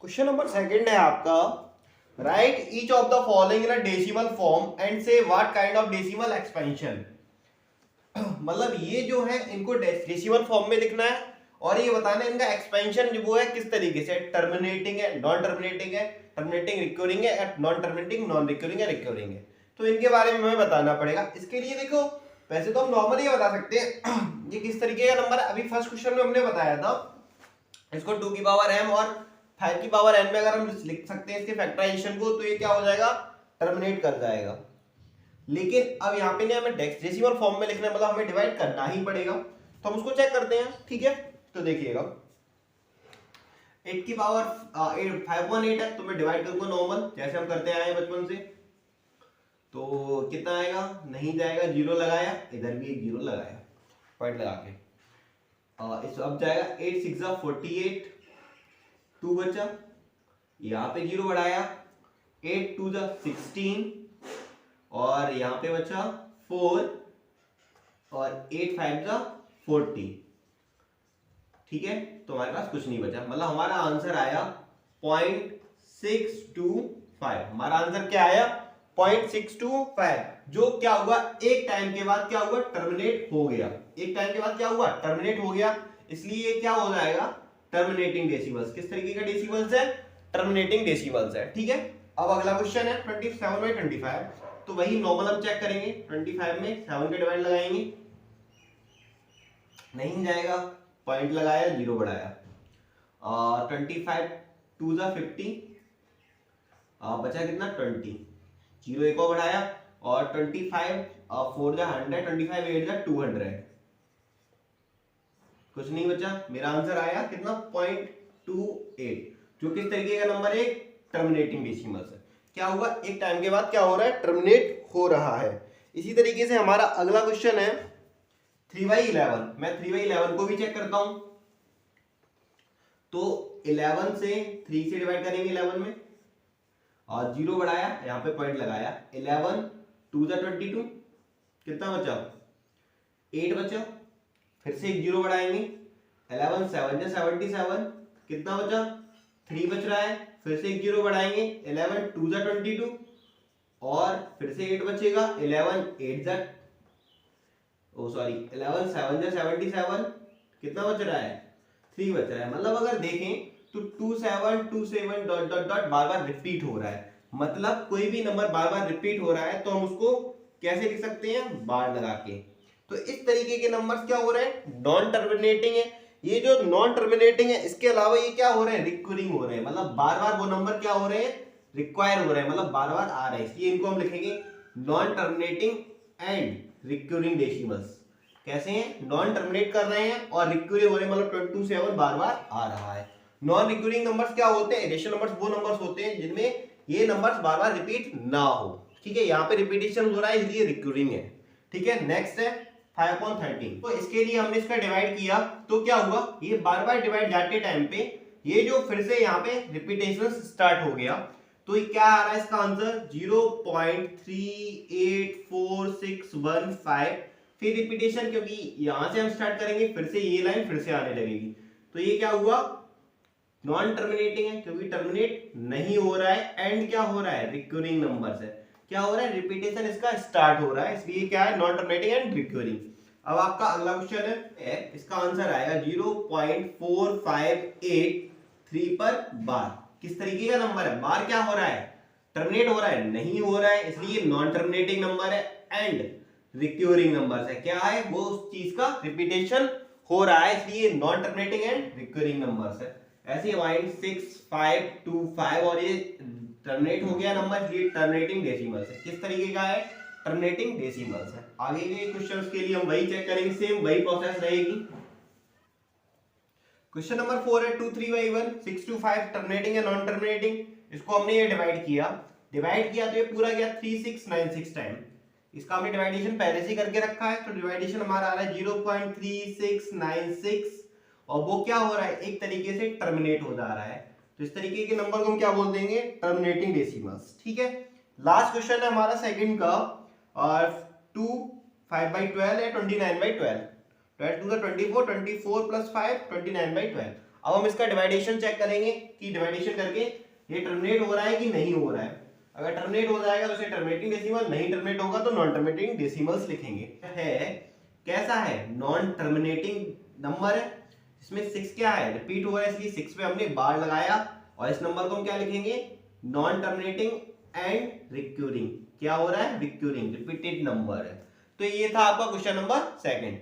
Question number second है आपका, write each of the following in a decimal form and say what kind of decimal expansion. मतलब ये जो है इनको डेसिमल फॉर्म में लिखना है और ये बताना है इनका एक्सपेंशन जो वो है किस तरीके से, टर्मिनेटिंग है, नॉन टर्मिनेटिंग है, टर्मिनेटिंग रिक्योरिंग है, नॉन टर्मिनेटिंग नॉन रिक्योरिंग है, रिक्योरिंग है। तो इनके बारे में हमें बताना पड़ेगा। इसके लिए देखो वैसे तो हम नॉर्मली बता सकते हैं ये किस तरीके का नंबर है। अभी फर्स्ट क्वेश्चन में हमने बताया था इसको 2 की पावर m और 5 की पावर n में अगर हम लिख सकते हैं इसके फैक्टराइजेशन को, तो ये क्या हो जाएगा, टर्मिनेट कर जाएगा। लेकिन अब यहाँ पे नहीं, हमें डेसिमल फॉर्म में लिखना है, मतलब हमें डिवाइड करना ही पड़ेगा। तो हम उसको चेक करते हैं, ठीक है। तो देखिएगा 8 की पावर 518 है, तो मैं डिवाइड करूंगा नॉर्मल जैसे हम करते आए हैं बचपन से। तो कितना आएगा, नहीं जाएगा, जीरो लगाया, इधर भी एक जीरो लगाया पॉइंट लगा के। इस अब जाएगा 8 6 48, 2 बचा, यहाँ पे जीरो बढ़ाया, 8 2 16 और यहाँ पे बचा 4 और 8 5 40। ठीक है, तो हमारे पास कुछ नहीं बचा, मतलब हमारा आंसर आया 0.625। हमारा आंसर क्या आया, 0.625, जो क्या हुआ एक टाइम के बाद क्या हुआ, टर्मिनेट हो गया। एक टाइम के बाद क्या हुआ, टर्मिनेट हो गया, इसलिए ये क्या हो जाएगा, टर्मिनेटिंग डेसिमल्स। किस तरीके का डेसिमल्स है, टर्मिनेटिंग डेसिमल्स है। ठीक है, अब अगला क्वेश्चन है 27/25। तो वही नॉर्मल हम चेक करेंगे, 25 में 7 के डिवाइड लगाएंगे, नहीं जाएगा, पॉइंट लगाया, जीरो बढ़ाया, 25 2 50, बचा कितना 20, जीरो एक और बढ़ाया और 25 4 100, 25 8 200, कुछ नहीं बचा। मेरा आंसर आया कितना, 0.28, जो किस तरीके का नंबर है, टर्मिनेटिंग डेसिमल्स है। क्या होगा, एक टाइम के बाद क्या हो रहा है, टर्मिनेट हो रहा है। इसी तरीके से हमारा अगला क्वेश्चन है 3/11। मैं 3/11 को भी चेक करता हूं। तो 11 से 3 से डिवाइड करेंगे 11 में, और जीरो बढ़ाया, यहाँ पे पॉइंट लगाया, 11 2 22, कितना बचा, 8 बचा, फिर से एक जीरो बढ़ाएंगे, 11 7 77, कितना बचा, 3 बच रहा है, फिर से एक जीरो बढ़ाएंगे, 11 2 22 और फिर से 8 बचेगा, 11 8 ओ सॉरी 11 7 77, कितना बच रहा है, 3 बच रहा है। मतलब अगर देखें तो 2727 डॉट डॉट डॉट बार बार रिपीट हो रहा है, मतलब कोई भी नंबर बार बार रिपीट हो रहा है तो हम उसको कैसे लिख सकते हैं, बार लगा के। तो इस तरीके के नंबर्स क्या हो रहे हैं, नॉन टर्मिनेटिंग है। ये जो नॉन टर्मिनेटिंग है, इसके अलावा ये क्या हो रहे हैं, रिकरिंग हो रहे हैं, मतलब बार बार वो नंबर क्या हो रहे हैं, रिक्वायर हो रहे हैं, मतलब बार बार आ रहे हैं, इसलिए इनको हम लिखेंगे non terminating and recurring decimals. कैसे हैं, नॉन टर्मिनेट कर रहे हैं और रिकरिंग हो रहे हैं, मतलब 27 बार बार आ रहा है। नॉन रिकरिंग नंबर्स क्या होते हैं, रेशनल नंबर्स वो नंबर्स होते हैं जिनमें ये नंबर्स बार बार रिपीट ना हो। ठीक है, यहाँ पे रिपीटेशन हो रहा है इसलिए रिकरिंग है। ठीक है, नेक्स्ट है 5/13। तो इसके लिए हमने इसका डिवाइड किया, तो क्या हुआ, ये बार बार डिवाइड जाते टाइम पे ये जो फिर से यहाँ पे रिपीटेशन स्टार्ट हो गया, तो ये क्या आ रहा है इसका आंसर 0.3846115। फिर रिपीटेशन, क्योंकि यहां से हम स्टार्ट करेंगे फिर से ये लाइन फिर से आने लगेगी, तो ये क्या हुआ, नॉन टर्मिनेटिंग है क्योंकि टर्मिनेट नहीं हो रहा है, एंड क्या हो रहा है, रिकरिंग नंबर है। क्या हो रहा है, रिपीटेशन इसका स्टार्ट हो रहा है, इसलिए क्या है, नॉन टर्मिनेटिंग एंड रिकरिंग। अब आपका अगला क्वेश्चन है, इसका आंसर आएगा 0.4583 पर बार। किस तरीके का नंबर है, बार क्या हो रहा है, टर्मिनेट हो रहा है, नहीं हो रहा है, इसलिए नॉन टर्मिनेटिंग नंबर है, एंड रिकरिंग नंबर है, क्या है, वो उस चीज का रिपीटेशन हो रहा है, इसलिए non terminating and recurring numbers है। ऐसे 6525 और ये टर्मिनेट हो गया नंबर, ये टर्मिनेटिंग डेसिमल्स है। किस तरीके का है, टर्मिनेटिंग डेसिमल्स है। आगे के क्वेश्चंस के लिए हम वही चेक करेंगे, सेम वही प्रोसेस रहेगी। क्वेश्चन नंबर 4 है 2 3/1 625 टर्मिनेटिंग है नॉन टर्मिनेटिंग। इसको हमने ये डिवाइड किया तो ये पूरा गया 3696 टाइम। इसका हमने डिवाइडेशन पहले से करके रखा है, तो डिवाइडेशन हमारा आ रहा है 0.3696 और वो क्या हो रहा है, एक तरीके से टर्मिनेट हो जा रहा है। तो इस तरीके के नंबर को हम क्या बोल देंगे, टर्मिनेटिंग डेसिमल्स। ठीक है, लास्ट क्वेश्चन है हमारा सेकंड का, और 2 5/12 है 29/12, 12 2 24, 24 + 5 29/12। अब हम इसका डिवाइडेशन चेक करेंगे कि डिवाइडेशन करके ये टर्मिनेट हो रहा है कि नहीं हो रहा है। अगर टर्मिनेट हो जाएगा तो इसे टर्मिनेटिंग डेसिमल, नहीं टर्मिनेट होगा तो नॉन टर्मिनेटिंग डेसिमल्स लिखेंगे। है कैसा है, नॉन टर्मिनेटिंग नंबर है, इसमें 6 क्या है, रिपीट हो रहा है, इसलिए 6 पे हमने बार लगाया और इस नंबर को हम क्या लिखेंगे, नॉन टर्मिनेटिंग एंड रिक्यूरिंग। क्या हो रहा है, रिक्यूरिंग, रिपीटेड नंबर है। तो ये था आपका क्वेश्चन नंबर 2।